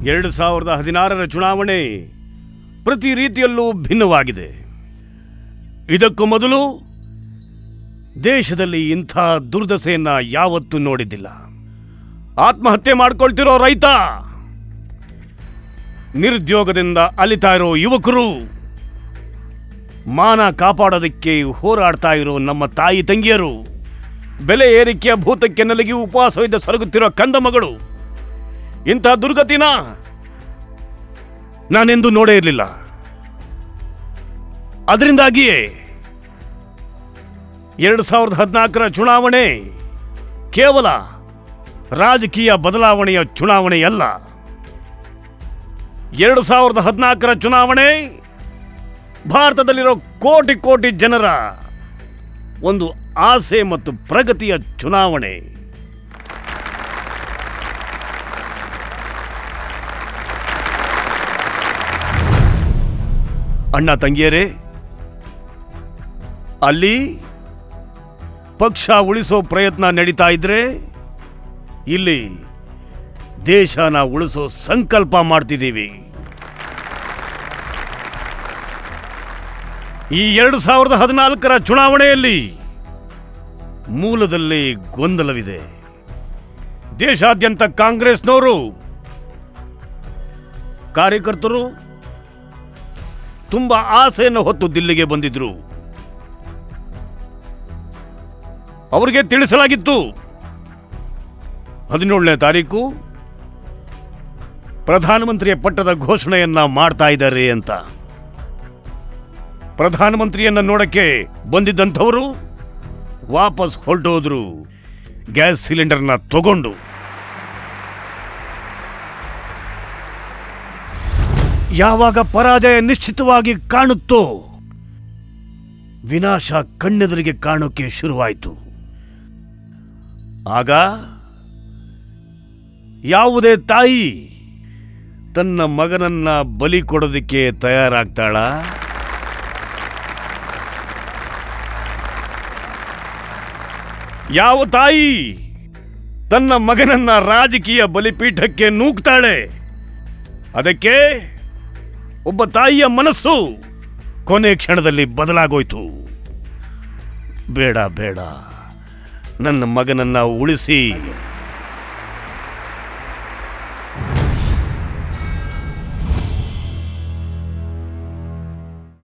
2016ರ ಚುನಾವಣೆ ಪ್ರತಿ ರೀತಿಯಲ್ಲೂ ಭಿನ್ನವಾಗಿದೆ. ಇದಕ್ಕೂ ಮೊದಲು ದೇಶದಲ್ಲಿ ಇಂಥ ದುರ್ದಶೆಯನ್ನ ಯಾವತ್ತೂ ನೋಡಿದ್ದಿಲ್ಲ. ಆತ್ಮಹತ್ಯೆ ಮಾಡ್ಕೊಳ್ತಿರೋ ರೈತ, ನಿರುದ್ಯೋಗದಿಂದ ಅಲಿತಾ ಇರೋ ಯುವಕರು, ಮಾನ ಕಾಪಾಡೋದಕ್ಕೆ ಹೋರಾಡ್ತಾ ಇರೋ ನಮ್ಮ ತಾಯಿ ತಂಗಿಯರು, ಬೆಲೆ ಏರಿಕೆಯ ಭೂತಕ್ಕೆ ನಲಗಿ ಉಪವಾಸವಿದ್ದ ಸರಗುತ್ತಿರೋ ಕಂದ ಮಗಳು, ಇಂಥ ದುರ್ಗತಿನ ನಾನೆಂದೂ ನೋಡೇ ಇರಲಿಲ್ಲ. ಅದರಿಂದಾಗಿಯೇ 2014ರ ಚುನಾವಣೆ ಕೇವಲ ರಾಜಕೀಯ ಬದಲಾವಣೆಯ ಚುನಾವಣೆಯಲ್ಲ. 2014ರ ಚುನಾವಣೆ ಭಾರತದಲ್ಲಿರೋ ಕೋಟಿ ಕೋಟಿ ಜನರ ಒಂದು ಆಸೆ ಮತ್ತು ಪ್ರಗತಿಯ ಚುನಾವಣೆ. ಅಣ್ಣ ತಂಗಿಯರೇ, ಅಲ್ಲಿ ಪಕ್ಷ ಉಳಿಸೋ ಪ್ರಯತ್ನ ನಡೀತಾ ಇದ್ರೆ, ಇಲ್ಲಿ ದೇಶನ ಉಳಿಸೋ ಸಂಕಲ್ಪ ಮಾಡ್ತಿದ್ದೀವಿ. ಈ 2014ರ ಚುನಾವಣೆಯಲ್ಲಿ ಮೂಲದಲ್ಲಿ ಗೊಂದಲವಿದೆ. ದೇಶಾದ್ಯಂತ ಕಾಂಗ್ರೆಸ್ನವರು ಕಾರ್ಯಕರ್ತರು ತುಂಬಾ ಆಸೆಯನ್ನು ಹೊತ್ತು ದಿಲ್ಲಿಗೆ ಬಂದಿದ್ರು. ಅವರಿಗೆ ತಿಳಿಸಲಾಗಿತ್ತು 17ನೇ ತಾರೀಕು ಪ್ರಧಾನಮಂತ್ರಿಯ ಪಟ್ಟದ ಘೋಷಣೆಯನ್ನ ಮಾಡ್ತಾ ಇದ್ದಾರೆ ಅಂತ. ಪ್ರಧಾನಮಂತ್ರಿಯನ್ನ ನೋಡಕ್ಕೆ ಬಂದಿದ್ದಂಥವರು ವಾಪಸ್ ಹೊರಟೋದ್ರು ಗ್ಯಾಸ್ ಸಿಲಿಂಡರ್ನ ತಗೊಂಡು. ಯಾವಾಗ ಪರಾಜಯ ನಿಶ್ಚಿತವಾಗಿ ಕಾಣುತ್ತೋ, ವಿನಾಶ ಕಣ್ಣೆದುರಿಗೆ ಕಾಣೋಕೆ ಶುರುವಾಯಿತು. ಆಗ ಯಾವುದೇ ತಾಯಿ ತನ್ನ ಮಗನನ್ನ ಬಲಿ ಕೊಡೋದಕ್ಕೆ ತಯಾರಾಗ್ತಾಳ? ಯಾವ ತಾಯಿ ತನ್ನ ಮಗನನ್ನ ರಾಜಕೀಯ ಬಲಿಪೀಠಕ್ಕೆ ನೂಕ್ತಾಳೆ? ಅದಕ್ಕೆ ಒಬ್ಬ ತಾಯಿಯ ಮನಸ್ಸು ಕೊನೆ ಕ್ಷಣದಲ್ಲಿ ಬದಲಾಗೋಯ್ತು. ಬೇಡ ಬೇಡ, ನನ್ನ ಮಗನನ್ನ ಉಳಿಸಿ